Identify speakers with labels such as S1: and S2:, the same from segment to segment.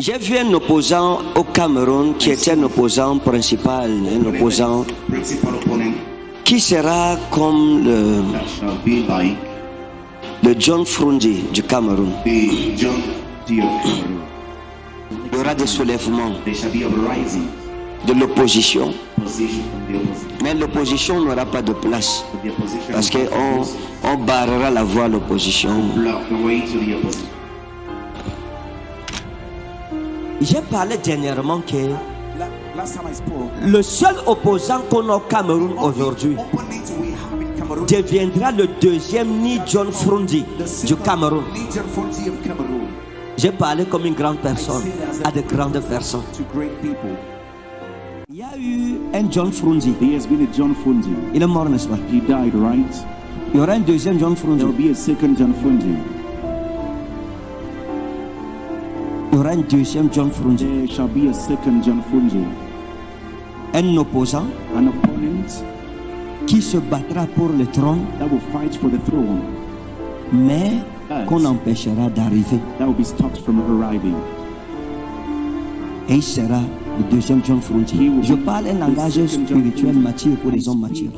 S1: J'ai vu un opposant au Cameroun qui était un opposant principal, un opposant qui sera comme le John Frundi du Cameroun. Il y aura des soulèvements de l'opposition, mais l'opposition n'aura pas de place parce qu'on barrera la voie à l'opposition. J'ai parlé dernièrement que le seul opposant qu'on a au Cameroun aujourd'hui deviendra le deuxième Ni John Frundi du Cameroun. J'ai parlé comme une grande personne à de grandes personnes. Il y a eu un John Frundi. Il est mort, n'est-ce pas?
S2: He died, right?
S1: Il y aura un deuxième John Frundi.
S2: There will be a second John Frundi.
S1: Il y aura un deuxième John Frundi.
S2: There shall be a second John Frundi.
S1: Un opposant
S2: An opponent
S1: qui se battra pour le trône,
S2: that will fight for the throne,
S1: mais qu'on empêchera d'arriver.
S2: that will be stopped from arriving.
S1: Et il sera le deuxième John Frundi. Je parle un langage spirituel mature pour les hommes matures.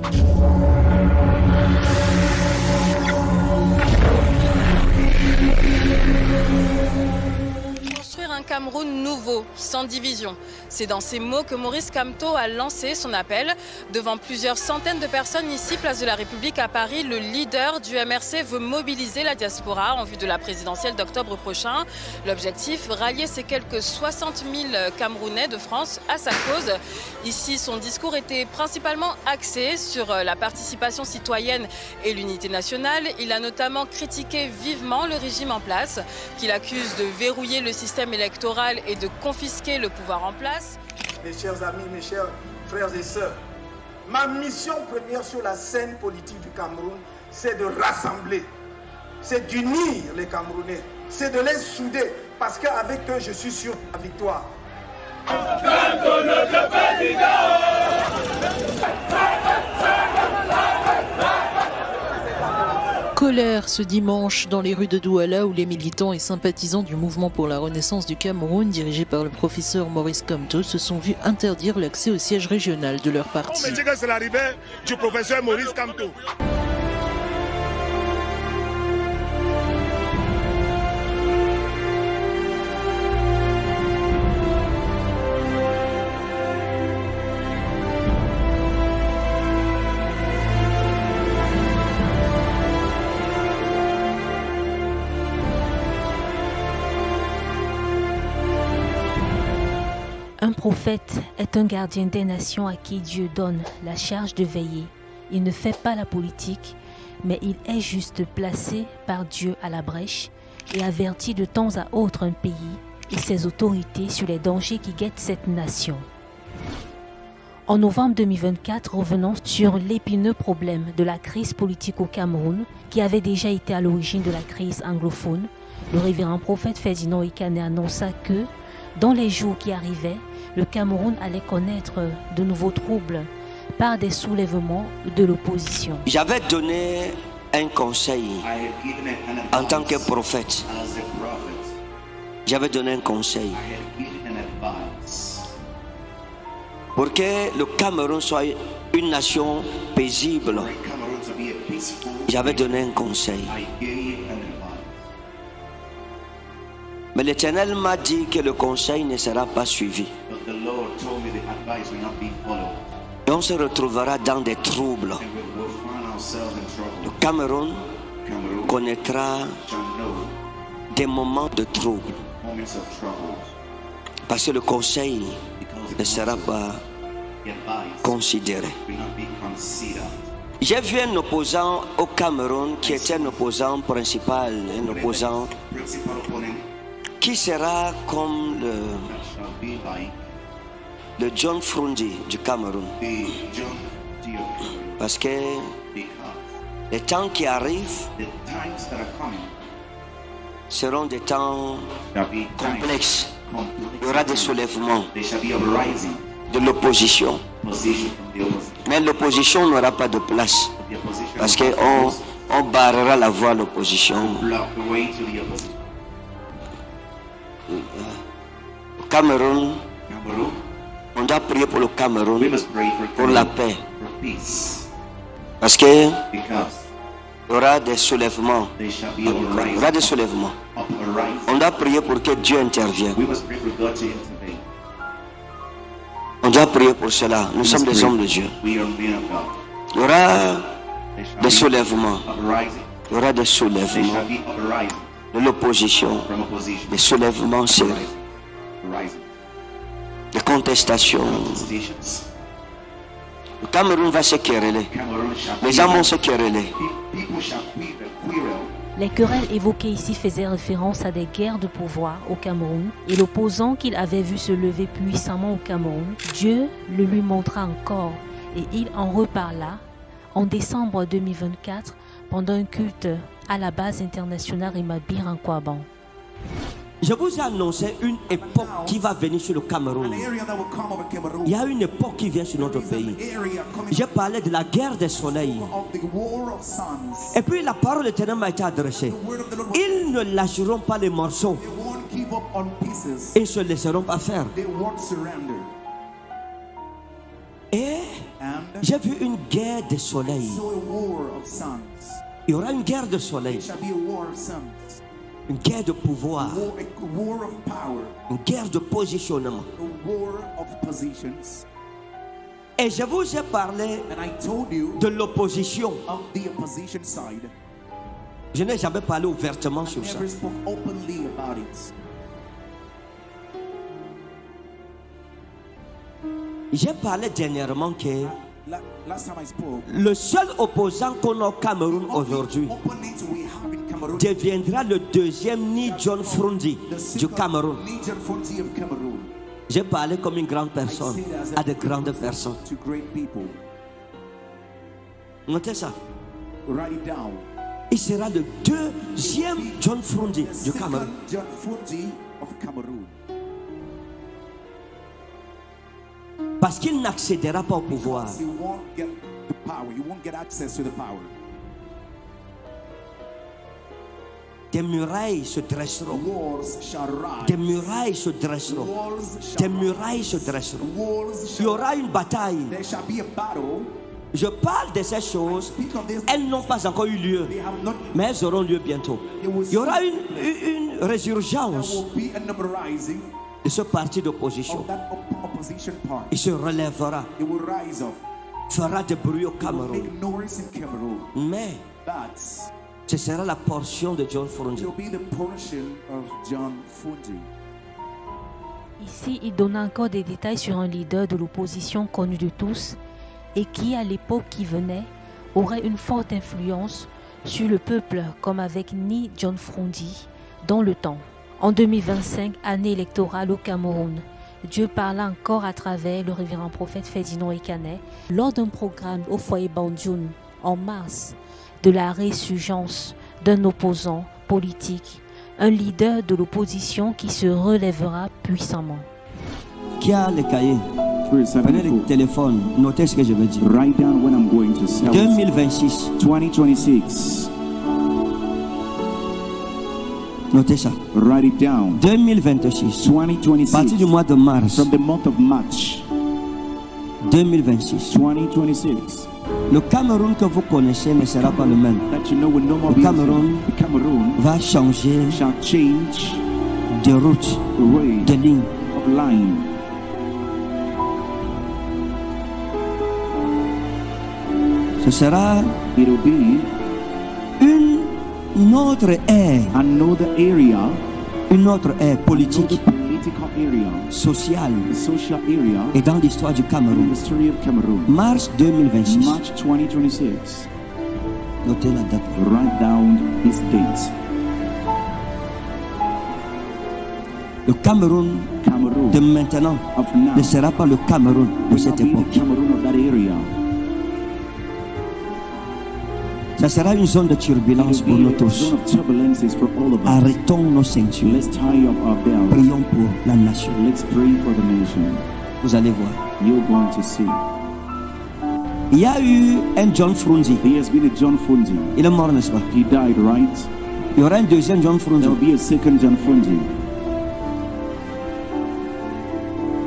S3: Un Cameroun nouveau, sans division. C'est dans ces mots que Maurice Kamto a lancé son appel. Devant plusieurs centaines de personnes ici, place de la République à Paris, le leader du MRC veut mobiliser la diaspora en vue de la présidentielle d'octobre prochain. L'objectif, rallier ces quelques 60 000 Camerounais de France à sa cause. Ici, son discours était principalement axé sur la participation citoyenne et l'unité nationale. Il a notamment critiqué vivement le régime en place, qu'il accuse de verrouiller le système électoral et de confisquer le pouvoir en place.
S4: Mes chers amis, mes chers frères et sœurs, ma mission première sur la scène politique du Cameroun, c'est de rassembler, c'est d'unir les Camerounais, c'est de les souder, parce qu'avec eux, je suis sûr de la victoire.
S5: Colère ce dimanche dans les rues de Douala où les militants et sympathisants du mouvement pour la renaissance du Cameroun, dirigé par le professeur Maurice Kamto, se sont vus interdire l'accès au siège régional de leur parti.
S6: On me dit que c'est l'arrivée du professeur Maurice Kamto.
S7: Un prophète est un gardien des nations à qui Dieu donne la charge de veiller. Il ne fait pas la politique, mais il est juste placé par Dieu à la brèche et avertit de temps à autre un pays et ses autorités sur les dangers qui guettent cette nation. En novembre 2024, revenons sur l'épineux problème de la crise politique au Cameroun, qui avait déjà été à l'origine de la crise anglophone. Le révérend prophète Ferdinand Ekane annonça que, dans les jours qui arrivaient, le Cameroun allait connaître de nouveaux troubles par des soulèvements de l'opposition.
S1: J'avais donné un conseil en tant que prophète. J'avais donné un conseil pour que le Cameroun soit une nation paisible. J'avais donné un conseil. Mais l'Éternel m'a dit que le conseil ne sera pas suivi. Et on se retrouvera dans des troubles. Le Cameroun connaîtra des moments de trouble. Parce que le conseil ne sera pas considéré. J'ai vu un opposant au Cameroun qui était un opposant principal, un opposant qui sera comme le John Frundi du Cameroun. Parce que les temps qui arrivent seront des temps complexes. Il y aura des soulèvements de l'opposition. Mais l'opposition n'aura pas de place. Parce qu'on barrera la voie à l'opposition. Cameroun, on doit prier pour le Cameroun, pour la paix. Parce que il y aura des soulèvements. Il y aura des soulèvements. On doit prier pour que Dieu intervienne. On doit prier pour cela. Nous sommes des hommes de Dieu. Il y aura des soulèvements. Il y aura des soulèvements de l'opposition, des soulèvements sérieux, des contestations. Le Cameroun va se quereller. Les gens vont se quereller.
S7: Les querelles évoquées ici faisaient référence à des guerres de pouvoir au Cameroun et l'opposant qu'il avait vu se lever puissamment au Cameroun, Dieu le lui montra encore et il en reparla en décembre 2024 pendant un culte à la base internationale Rimabir en Kouaban.
S1: Je vous ai annoncé une époque qui va venir sur le Cameroun. Il y a une époque qui vient sur notre pays. J'ai parlé de la guerre des soleils. Et puis la parole de l'Éternel m'a été adressée. Ils ne lâcheront pas les morceaux. Ils ne se laisseront pas faire. Et j'ai vu une guerre des soleils. Il y aura une guerre de soleil. Une guerre de pouvoir. Une guerre de positionnement. Et je vous ai parlé de l'opposition. Je n'ai jamais parlé ouvertement sur ça. J'ai parlé dernièrement que le seul opposant qu'on a au Cameroun aujourd'hui deviendra le deuxième Ni John Frundi du Cameroun. J'ai parlé comme une grande personne à de grandes personnes. Notez ça. Il sera le deuxième John Frundi du Cameroun. Parce qu'il n'accédera pas au pouvoir. Des murailles se dresseront. Des murailles se dresseront. Des murailles se dresseront. Il y aura une bataille. Je parle de ces choses. Elles n'ont pas encore eu lieu. Mais elles auront lieu bientôt. Il y aura une résurgence de ce parti d'opposition. Il se relèvera. Fera de bruit au Cameroun. Mais ce sera la portion de John Frundi.
S7: Ici, il donne encore des détails sur un leader de l'opposition connu de tous et qui, à l'époque qui venait, aurait une forte influence sur le peuple, comme avec Ni John Frundi dans le temps. En 2025, année électorale au Cameroun, Dieu parla encore à travers le révérend prophète Ferdinand Ekanet lors d'un programme au foyer Bandioun en mars de la résurgence d'un opposant politique, un leader de l'opposition qui se relèvera puissamment.
S1: Qui a les cahiers? Prenez le téléphone, notez ce que je veux dire.
S2: Write down when I'm going to say.
S1: 2026.
S2: 2026.
S1: Notez ça.
S2: Write it down.
S1: 2026.
S2: 2026.
S1: À partir du mois de mars.
S2: From the month of March.
S1: 2026.
S2: 2026.
S1: Le Cameroun que vous connaissez ne sera pas le même.
S2: That you know will no more
S1: Le
S2: be
S1: Cameroun
S2: the Cameroon
S1: va changer
S2: shall change
S1: de route,
S2: the way
S1: de ligne.
S2: of line.
S1: Ce sera
S2: It will be
S1: une autre ère,
S2: another area,
S1: une autre ère
S2: another
S1: politique,
S2: political area,
S1: sociale
S2: the social area
S1: et dans l'histoire du
S2: in
S1: Cameroun.
S2: the story of Cameroon.
S1: Mars 2026.
S2: March 2026.
S1: Notez la date.
S2: Write down this date.
S1: Le Cameroun
S2: Cameroon
S1: de maintenant
S2: of now
S1: ne sera pas le Cameroun de
S2: will
S1: cette
S2: not be
S1: époque.
S2: the Cameroon of that area.
S1: Ça sera une zone de
S2: It
S1: turbulence pour
S2: will
S1: nous
S2: be a
S1: tous.
S2: zone of turbulences for all of us.
S1: Arrêtons nos ceintures.
S2: Let's tie up our belts.
S1: Prions pour la nation.
S2: Let's pray for the nation.
S1: Vous allez voir.
S2: You're going to see.
S1: Il y a eu un John Frundi.
S2: There has been a John Frundi.
S1: Il est mort, n'est-ce pas?
S2: He died, right?
S1: Il y aura un deuxième John Frundi.
S2: There will be a second John Frundi.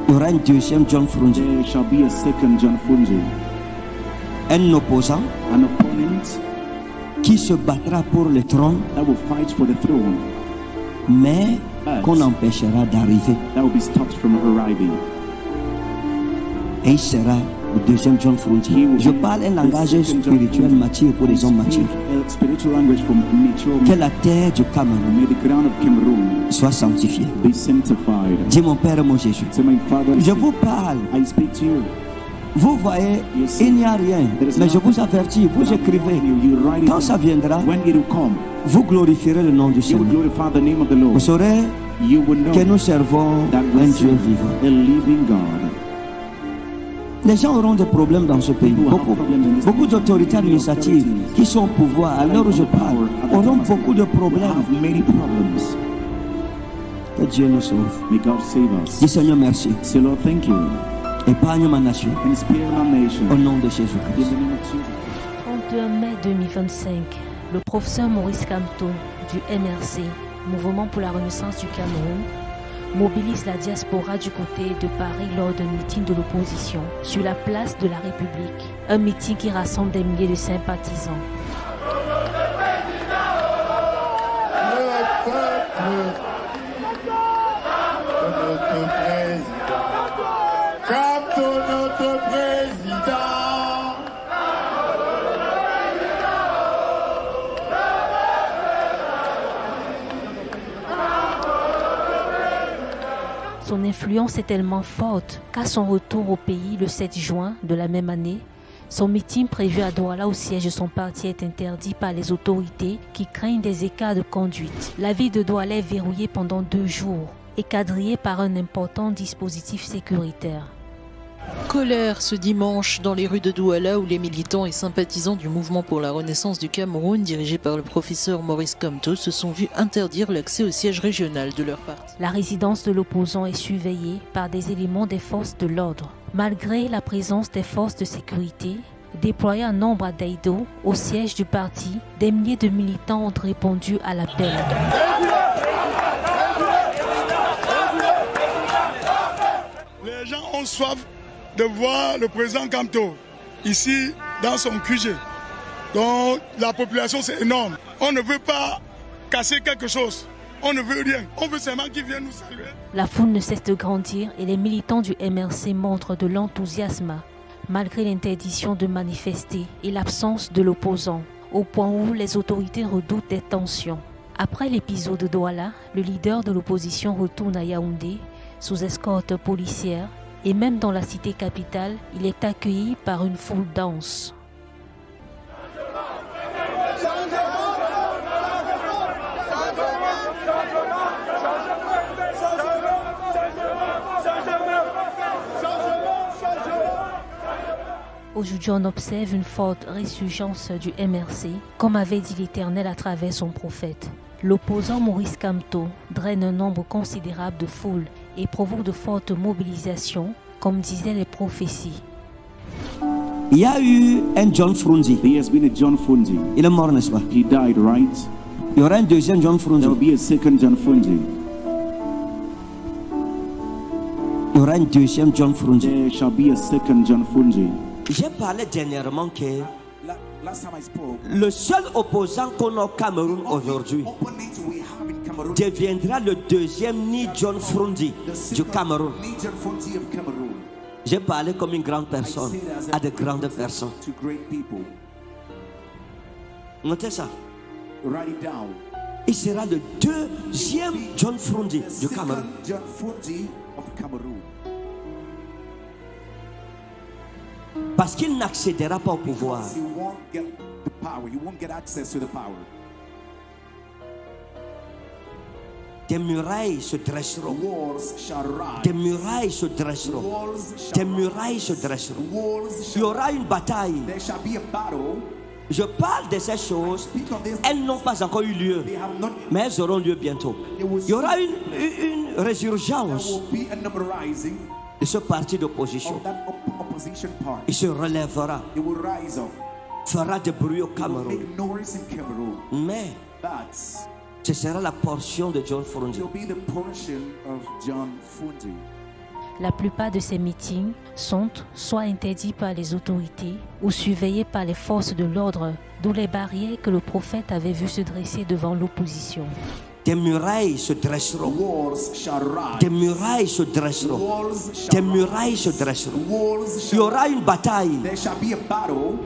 S1: Il y aura un deuxième John Frunze.
S2: There shall be a second John Frunze.
S1: Un opposant
S2: An opponent
S1: qui se battra pour le trône,
S2: that will fight for the throne,
S1: mais qu'on empêchera d'arriver.
S2: that will be stopped from arriving.
S1: Et il sera le deuxième John Frunze. Je parle un langage spirituel mature pour les hommes matures.
S2: A spiritual language from mature
S1: Que
S2: men.
S1: la terre du Cameroun
S2: May the ground of Cameroon
S1: soit sanctifiée.
S2: be sanctified.
S1: Dis mon Père, mon Jésus.
S2: Say, my Father,
S1: Je vous parle.
S2: I speak to you.
S1: Vous voyez, il n'y a rien. Mais je vous avertis, vous écrivez.
S2: You write it
S1: Quand ça viendra,
S2: when it will come,
S1: vous glorifierez le nom du
S2: you will
S1: Seigneur.
S2: glorify the name of the
S1: Vous
S2: Lord.
S1: saurez
S2: You will know
S1: que nous servons
S2: that
S1: un
S2: we
S1: Dieu
S2: serve
S1: vivant.
S2: a living God.
S1: Les gens auront des problèmes dans ce pays. Beaucoup d'autorités administratives qui sont au pouvoir, à l'heure où je parle, auront beaucoup de problèmes.
S2: Have many problems.
S1: Que Dieu nous sauve.
S2: May God save us.
S1: Dis Seigneur merci.
S2: Say, Lord, thank you.
S1: Épargne ma nation.
S2: And spare our nation.
S1: Au nom de
S2: In
S1: Jésus-Christ.
S2: the name of Jesus.
S7: 31 mai 2025, le professeur Maurice Kamto du MRC, Mouvement pour la Renaissance du Cameroun, mobilise la diaspora du côté de Paris lors d'un meeting de l'opposition sur la place de la République. Un meeting qui rassemble des milliers de sympathisants.
S8: Notre président.
S7: Son influence est tellement forte qu'à son retour au pays le 7 juin de la même année, son meeting prévu à Douala au siège de son parti est interdit par les autorités qui craignent des écarts de conduite. La ville de Douala est verrouillée pendant 2 jours et quadrillée par un important dispositif sécuritaire.
S5: Colère ce dimanche dans les rues de Douala où les militants et sympathisants du Mouvement pour la Renaissance du Cameroun, dirigé par le professeur Maurice Kamto, se sont vus interdire l'accès au siège régional de leur parti.
S7: La résidence de l'opposant est surveillée par des éléments des forces de l'ordre. Malgré la présence des forces de sécurité, déployées en nombre à Daïdo, au siège du parti, des milliers de militants ont répondu à l'appel.
S6: Les gens ont soif de voir le président Kamto ici dans son QG. Donc la population c'est énorme. On ne veut pas casser quelque chose. On ne veut rien. On veut seulement qu'ils viennent nous saluer.
S7: La foule ne cesse de grandir et les militants du MRC montrent de l'enthousiasme malgré l'interdiction de manifester et l'absence de l'opposant, au point où les autorités redoutent des tensions. Après l'épisode de Douala, le leader de l'opposition retourne à Yaoundé sous escorte policière et même dans la cité capitale, il est accueilli par une foule dense. Aujourd'hui, on observe une forte résurgence du MRC, comme avait dit l'Éternel à travers son prophète. L'opposant Maurice Kamto draine un nombre considérable de foules et provoque de fortes mobilisations, comme disaient les prophéties.
S1: Il y a eu un John Frunze.
S2: There has been a John Frunze.
S1: Il est mort, n'est-ce pas?
S2: He died, right?
S1: Il y aura un deuxième John Frunze.
S2: There will be a second John Frunze.
S1: Il y aura un deuxième John Frunze.
S2: There shall be a second John Frunze.
S1: J'ai parlé dernièrement que
S2: Last time I spoke,
S1: le seul opposant qu'on a au Cameroun aujourd'hui
S2: opponent we have in Cameroon,
S1: deviendra le deuxième ni John Frunze du Cameroun.
S2: John Frunze of Cameroon.
S1: J'ai parlé comme une grande personne à de grandes personnes.
S2: To great people.
S1: Notez ça.
S2: Write it down.
S1: Il sera le deuxième John Frunze du Cameroun.
S2: John Frunze of Cameroon.
S1: Parce qu'il n'accédera pas au pouvoir.
S2: You won't get the power. You won't get access to the power.
S1: Des murailles se dresseront.
S2: Walls shall rise.
S1: Des murailles se dresseront.
S2: Walls
S1: Des
S2: shall
S1: murailles se dresseront.
S2: Walls
S1: Il y
S2: shall.
S1: aura une bataille.
S2: There shall be a battle.
S1: Je parle de ces choses.
S2: Speak of this.
S1: Elles n'ont pas encore eu lieu,
S2: They have not.
S1: mais elles auront lieu bientôt. Il y aura une
S2: There
S1: résurgence
S2: will be an uprising
S1: de ce parti d'opposition.
S2: of that opposition party.
S1: Il se relèvera,
S2: It will rise up.
S1: fera du bruit au
S2: It will
S1: Cameroun.
S2: make noise in Cameroon.
S1: Mais
S2: But
S1: ce sera la portion de John Frunze.
S2: it will be the portion of John Frunze.
S7: La plupart de ces meetings sont soit interdits par les autorités ou surveillés par les forces de l'ordre, d'où les barrières que le prophète avait vu se dresser devant l'opposition.
S1: Des murailles se dresseront.
S2: Walls shall rise.
S1: Des murailles se dresseront.
S2: Walls shall
S1: Des murailles se dresseront.
S2: Walls
S1: Il y
S2: shall
S1: aura une bataille.
S2: There shall be a battle.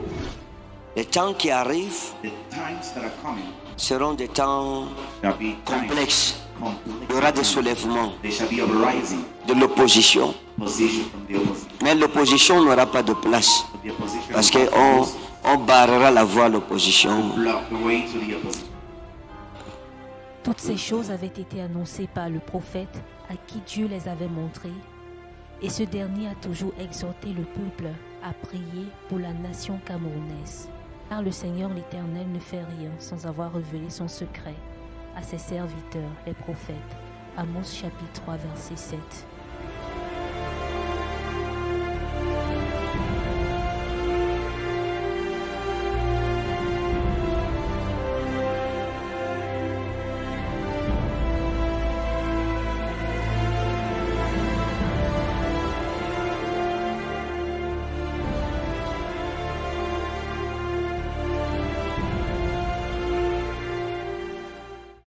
S1: Les temps qui arrivent
S9: The times that are coming
S1: seront des temps
S9: shall be
S1: complexes.
S9: complex.
S1: Il y aura des soulèvements
S9: There shall be a rising
S1: de l'opposition.
S9: position from the opposition.
S1: Mais l'opposition n'aura pas de place.
S9: The opposition
S1: Parce
S9: will
S1: qu'on barrera la voie à l'opposition.
S9: block the way to the opposition.
S7: Toutes ces choses avaient été annoncées par le prophète à qui Dieu les avait montrées, et ce dernier a toujours exhorté le peuple à prier pour la nation camerounaise. Car le Seigneur l'Éternel ne fait rien sans avoir révélé son secret à ses serviteurs, les prophètes. Amos chapitre 3, verset 7.